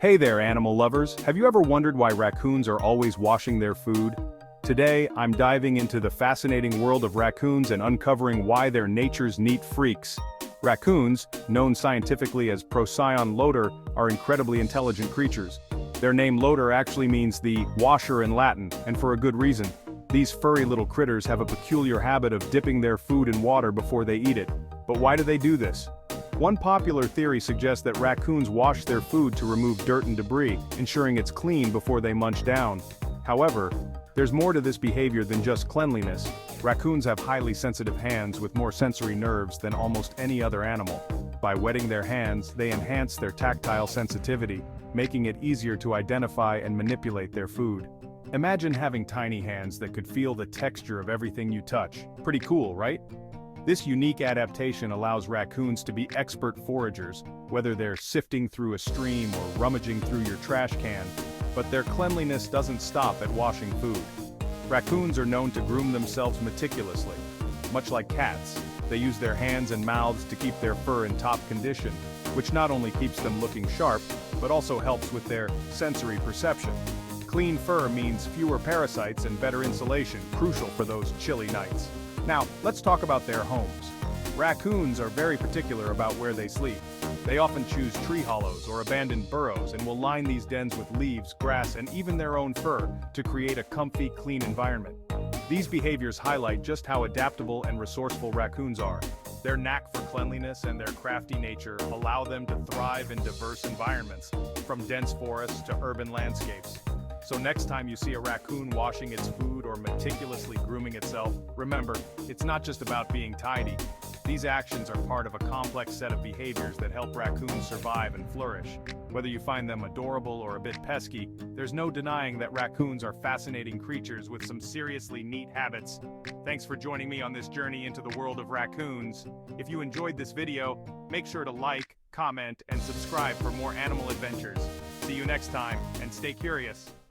Hey there, animal lovers. Have you ever wondered why raccoons are always washing their food? Today, I'm diving into the fascinating world of raccoons and uncovering why they're nature's neat freaks. Raccoons, known scientifically as Procyon lotor, are incredibly intelligent creatures. Their name lotor actually means the washer in Latin, and for a good reason. These furry little critters have a peculiar habit of dipping their food in water before they eat it. But why do they do this? One popular theory suggests that raccoons wash their food to remove dirt and debris, ensuring it's clean before they munch down. However, there's more to this behavior than just cleanliness. Raccoons have highly sensitive hands with more sensory nerves than almost any other animal. By wetting their hands, they enhance their tactile sensitivity, making it easier to identify and manipulate their food. Imagine having tiny hands that could feel the texture of everything you touch. Pretty cool, right? This unique adaptation allows raccoons to be expert foragers, whether they're sifting through a stream or rummaging through your trash can, but their cleanliness doesn't stop at washing food. Raccoons are known to groom themselves meticulously. Much like cats, they use their hands and mouths to keep their fur in top condition, which not only keeps them looking sharp, but also helps with their sensory perception. Clean fur means fewer parasites and better insulation, crucial for those chilly nights. Now, let's talk about their homes. Raccoons are very particular about where they sleep. They often choose tree hollows or abandoned burrows and will line these dens with leaves, grass, and even their own fur to create a comfy, clean environment. These behaviors highlight just how adaptable and resourceful raccoons are. Their knack for cleanliness and their crafty nature allow them to thrive in diverse environments, from dense forests to urban landscapes. So next time you see a raccoon washing its food or meticulously grooming itself, remember, it's not just about being tidy. These actions are part of a complex set of behaviors that help raccoons survive and flourish. Whether you find them adorable or a bit pesky, there's no denying that raccoons are fascinating creatures with some seriously neat habits. Thanks for joining me on this journey into the world of raccoons. If you enjoyed this video, make sure to like, comment, and subscribe for more animal adventures. See you next time, and stay curious.